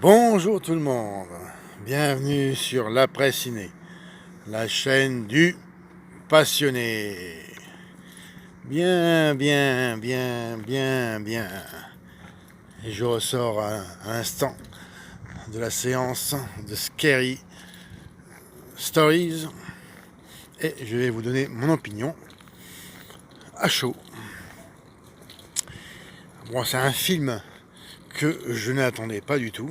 Bonjour tout le monde, bienvenue sur l'Après Ciné, la chaîne du passionné. Bien, bien, bien, bien, bien. Et je ressors à l'instant de la séance de Scary Stories et je vais vous donner mon opinion à chaud. Bon, c'est un film que je n'attendais pas du tout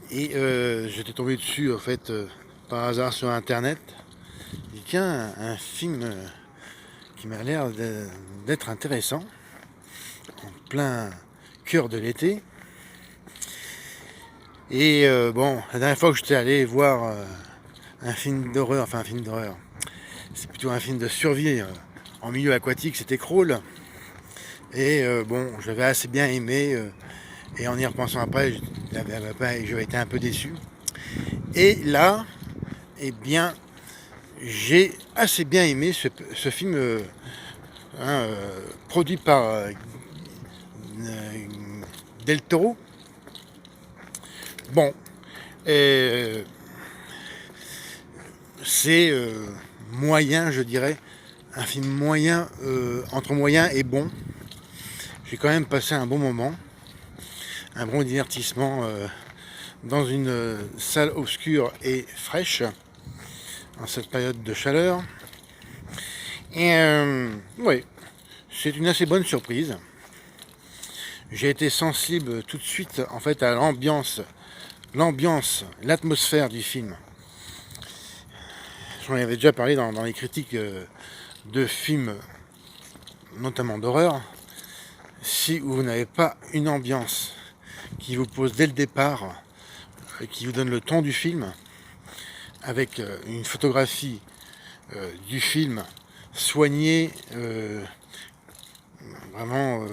et j'étais tombé dessus en fait par hasard sur internet. J'ai dit tiens, un film qui m'a l'air d'être intéressant en plein cœur de l'été. Et bon, la dernière fois que j'étais allé voir un film d'horreur, c'est plutôt un film de survie en milieu aquatique, c'était Crawl. Et bon, j'avais assez bien aimé, et en y repensant après, j'avais été un peu déçu. Et là, eh bien, j'ai assez bien aimé ce film produit par Del Toro. Bon, c'est moyen, je dirais, un film moyen, entre moyen et bon. J'ai quand même passé un bon moment, un bon divertissement dans une salle obscure et fraîche, en cette période de chaleur. Et oui, c'est une assez bonne surprise. J'ai été sensible tout de suite en fait à l'ambiance, l'atmosphère du film. J'en avais déjà parlé dans les critiques de films, notamment d'horreur. Si vous n'avez pas une ambiance qui vous pose dès le départ, qui vous donne le ton du film, avec une photographie du film soignée, vraiment,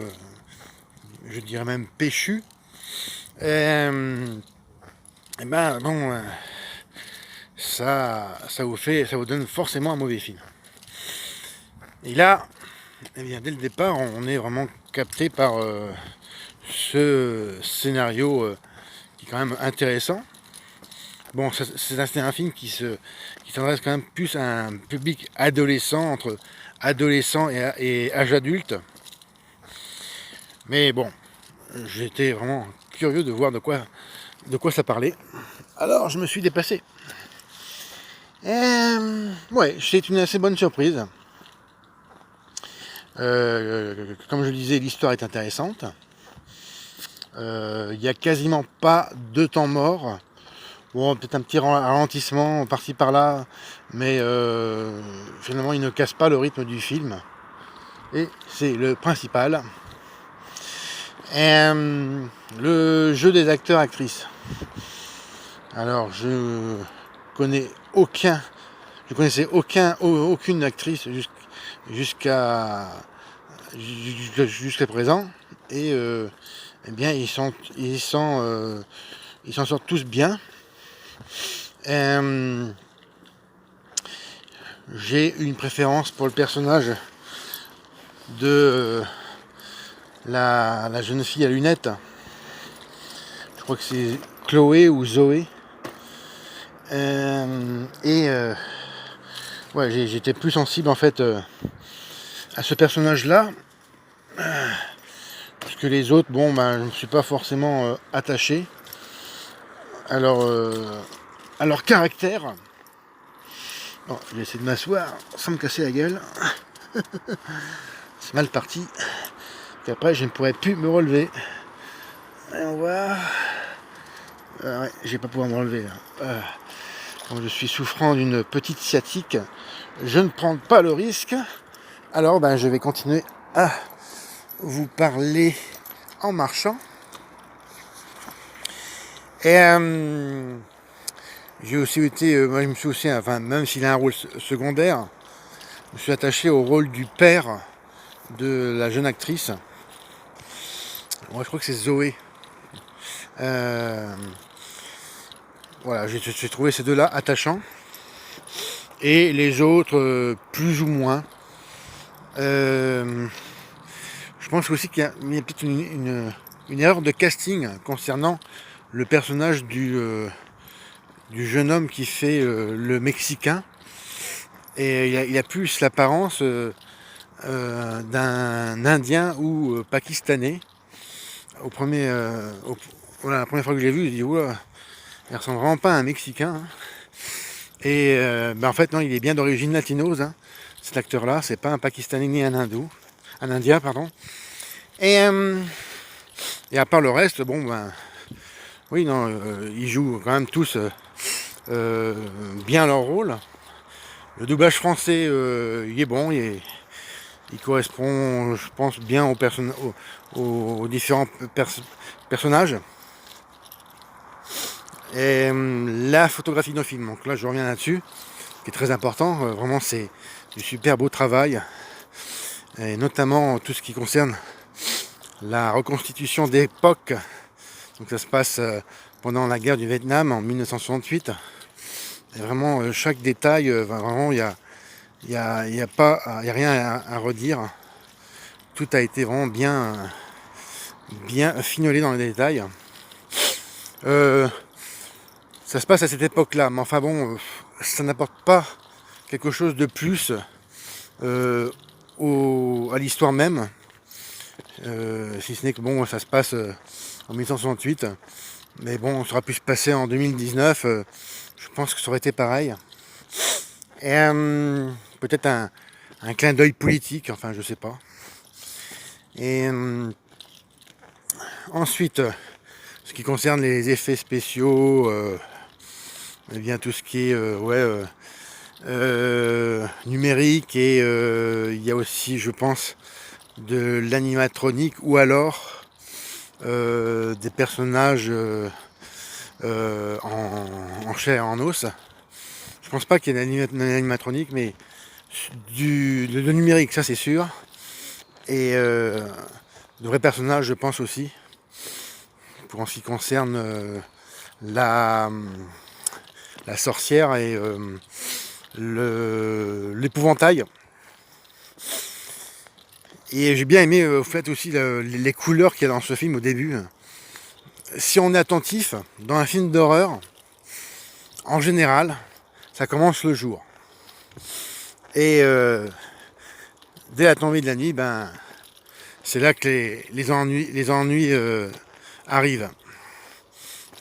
je dirais même péchue, et ben bon, ça vous donne forcément un mauvais film. Et là, eh bien, dès le départ, on est vraiment capté par ce scénario qui est quand même intéressant. Bon, c'est un film qui s'adresse quand même plus à un public adolescent, entre adolescent et âge adulte. Mais bon, j'étais vraiment curieux de voir de quoi ça parlait. Alors, je me suis dépassé. Ouais, c'est une assez bonne surprise. Comme je le disais, l'histoire est intéressante. Il n'y a quasiment pas de temps mort. Bon, peut-être un petit ralentissement par-ci par-là, mais finalement il ne casse pas le rythme du film. Et c'est le principal. Le jeu des acteurs-actrices. Alors je connaissais aucune actrice jusqu'à présent, et eh bien ils s'en sortent tous bien. J'ai une préférence pour le personnage de la jeune fille à lunettes. Je crois que c'est Chloé ou Zoé. Ouais, j'étais plus sensible en fait à ce personnage-là, parce que les autres, bon, ben, je ne me suis pas forcément attaché à leur caractère. Bon, je vais essayer de m'asseoir sans me casser la gueule. C'est mal parti. Et après, je ne pourrai plus me relever. Allons voir. Ouais, je vais pas pouvoir me relever là. Comme je suis souffrant d'une petite sciatique, je ne prends pas le risque. Alors, ben, je vais continuer à vous parler en marchant. Et j'ai aussi été, moi je me suis aussi, enfin, même s'il a un rôle secondaire, je me suis attaché au rôle du père de la jeune actrice. Moi je crois que c'est Zoé. Voilà, j'ai trouvé ces deux-là attachants. Et les autres, plus ou moins. Je pense aussi qu'il y a peut-être une erreur de casting concernant le personnage du jeune homme qui fait le Mexicain. Et il a plus l'apparence d'un Indien ou Pakistanais. Voilà, la première fois que je l'ai vu, j'ai dit oula, il ressemble vraiment pas à un Mexicain. Hein. Et en fait non, il est bien d'origine latinoise. Hein. Cet acteur-là, c'est pas un Pakistanais ni un Indien, pardon. Et à part le reste, bon ben, oui non, ils jouent quand même tous bien leur rôle. Le doublage français, il est bon, il correspond, je pense, bien aux différents personnages. Et la photographie d'un film, donc là je reviens là-dessus, qui est très important, vraiment c'est du super beau travail, et notamment tout ce qui concerne la reconstitution d'époque. Donc ça se passe pendant la guerre du Vietnam en 1968. Et vraiment chaque détail, vraiment il y a rien à redire. Tout a été vraiment bien fignolé dans les détails. Ça se passe à cette époque-là, mais enfin bon, ça n'apporte pas quelque chose de plus à l'histoire même. Si ce n'est que bon, ça se passe en 1968. Mais bon, ça aurait pu se passer en 2019. Je pense que ça aurait été pareil. Et peut-être un clin d'œil politique, enfin je sais pas. Et ensuite, ce qui concerne les effets spéciaux, eh bien tout ce qui est numérique, et il y a aussi, je pense, de l'animatronique, ou alors des personnages en chair et en os. Je pense pas qu'il y ait une animatronique, mais de numérique, ça c'est sûr. Et de vrais personnages, je pense aussi, pour en ce qui concerne la sorcière et l'épouvantail. Et j'ai bien aimé au fait aussi les couleurs qu'il y a dans ce film au début. Si on est attentif, dans un film d'horreur, en général, ça commence le jour. Et dès la tombée de la nuit, ben, c'est là que les ennuis arrivent.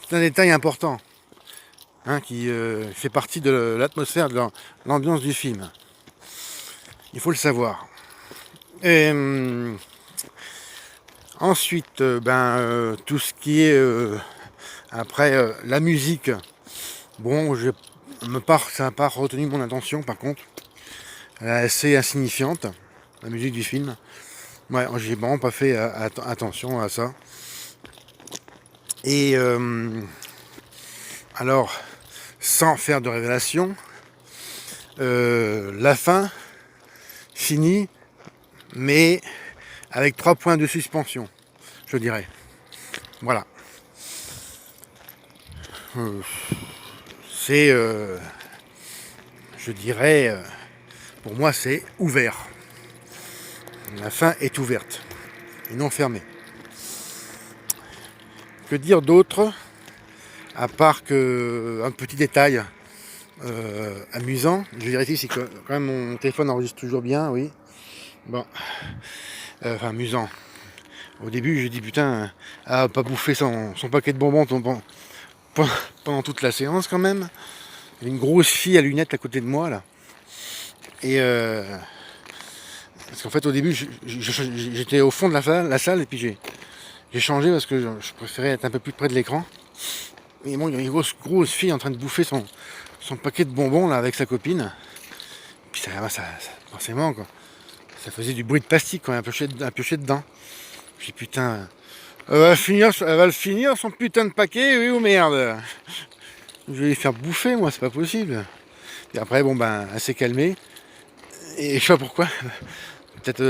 C'est un détail important, hein, qui fait partie de l'atmosphère, de l'ambiance du film. Il faut le savoir. Et ensuite, tout ce qui est après la musique, bon, ça n'a pas retenu mon attention par contre. Elle est assez insignifiante, la musique du film. Ouais, j'ai vraiment pas fait attention à ça. Et alors, sans faire de révélation, la fin finit, mais avec 3 points de suspension, je dirais. Voilà. C'est, je dirais, pour moi, c'est ouvert. La fin est ouverte et non fermée. Que dire d'autre, à part que un petit détail amusant. Je vérifie si quand même mon téléphone enregistre toujours bien, oui. Bon, enfin amusant. Au début, j'ai dit putain, à pas bouffer son paquet de bonbons pendant toute la séance quand même. Il y a une grosse fille à lunettes à côté de moi là. Et parce qu'en fait au début j'étais au fond de la salle et puis j'ai changé parce que je préférais être un peu plus près de l'écran. Et bon, il y a une grosse fille en train de bouffer son paquet de bonbons là avec sa copine. Puis ça forcément quoi. Ça faisait du bruit de plastique quand elle piochait dedans. J'ai dit putain, elle va le finir son putain de paquet, oui ou merde. Je vais les faire bouffer moi, c'est pas possible. Et après bon ben elle s'est calmée. Et je sais pas pourquoi. Peut-être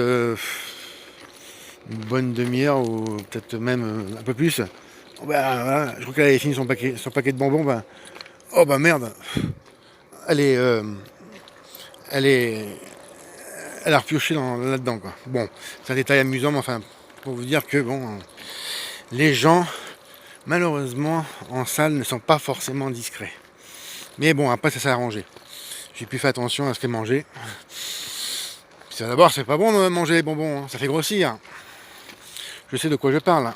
une bonne demi-heure ou peut-être même un peu plus. Voilà, je crois qu'elle avait fini son paquet de bonbons. Ben, oh bah merde. Elle a repioché là-dedans quoi. Bon, c'est un détail amusant, mais enfin, pour vous dire que bon, les gens malheureusement, en salle, ne sont pas forcément discrets. Mais bon, après, ça s'est arrangé. J'ai pu faire attention à ce qu'elle mangeait. D'abord, c'est pas bon de manger les bonbons, hein. Ça fait grossir. Je sais de quoi je parle.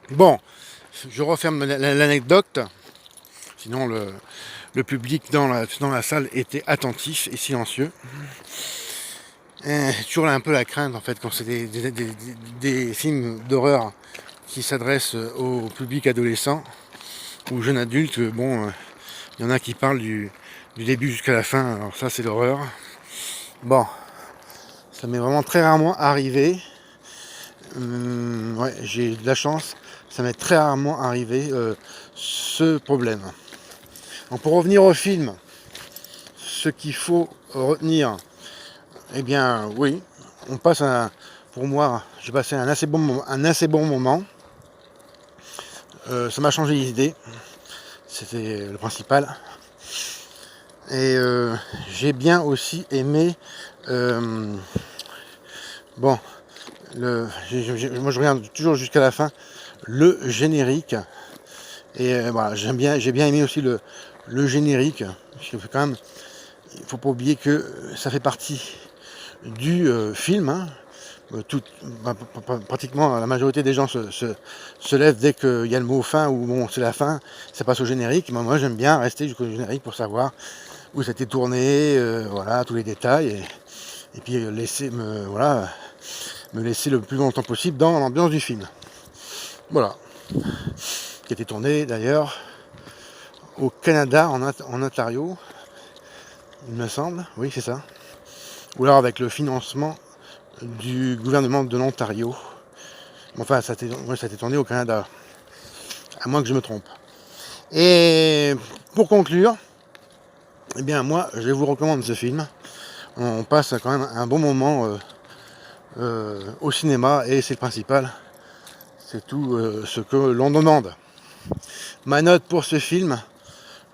Bon, je referme l'anecdote. Sinon, le public dans la salle était attentif et silencieux. J'ai toujours un peu la crainte, en fait, quand c'est des films d'horreur qui s'adressent au public adolescent ou jeune adulte. Bon, il y en a qui parlent du début jusqu'à la fin. Alors ça, c'est l'horreur. Bon, ça m'est vraiment très rarement arrivé. Ouais, j'ai de la chance. Ça m'est très rarement arrivé ce problème. Donc pour revenir au film, ce qu'il faut retenir, eh bien oui, on passe pour moi, j'ai passé un assez bon moment. Ça m'a changé d'idée, c'était le principal. Et j'ai bien aussi aimé, bon, moi je regarde toujours jusqu'à la fin le générique. Et voilà, j'ai bien aimé aussi le générique. Parce que quand même, il ne faut pas oublier que ça fait partie du film. Hein. Pratiquement la majorité des gens se lèvent dès qu'il y a le mot fin ou bon c'est la fin, ça passe au générique. Mais moi j'aime bien rester jusqu'au générique pour savoir où ça a été tourné, voilà, tous les détails. Et puis me laisser le plus longtemps possible dans l'ambiance du film. Voilà. Qui a été tourné d'ailleurs au Canada, en Ontario, il me semble, oui c'est ça. Ou alors avec le financement du gouvernement de l'Ontario. Enfin, ça a été tourné au Canada, à moins que je me trompe. Et pour conclure, eh bien moi, je vous recommande ce film. On passe quand même un bon moment au cinéma et c'est le principal. C'est tout ce que l'on demande. Ma note pour ce film,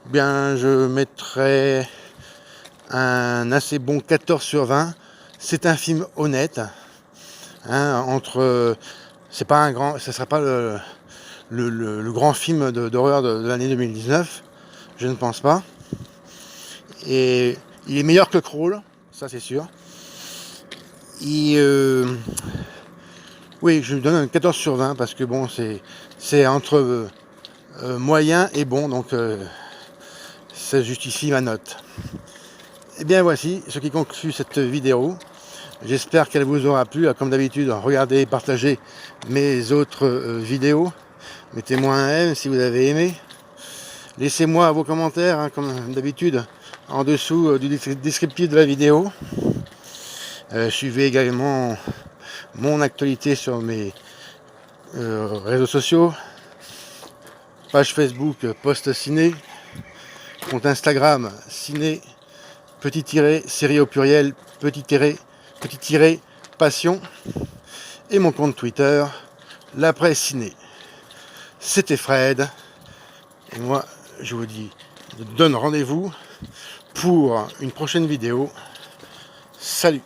eh bien je mettrai un assez bon 14/20. C'est un film honnête. Hein, c'est pas un grand, ça sera pas le grand film d'horreur de l'année 2019. Je ne pense pas. Et il est meilleur que Crawl, ça c'est sûr. Oui, je lui donne un 14/20 parce que bon, c'est entre moyen et bon, donc ça justifie ma note. Et bien voici ce qui conclut cette vidéo. J'espère qu'elle vous aura plu. Comme d'habitude, regardez et partagez mes autres vidéos. Mettez-moi un M si vous avez aimé. Laissez-moi vos commentaires, hein, comme d'habitude, en dessous du descriptif de la vidéo. Suivez également mon actualité sur mes réseaux sociaux. Page Facebook Post Ciné. Compte Instagram Ciné, série au pluriel, petit passion. Et mon compte Twitter, La Presse Ciné. C'était Fred. Et moi, je vous donne rendez-vous pour une prochaine vidéo. Salut!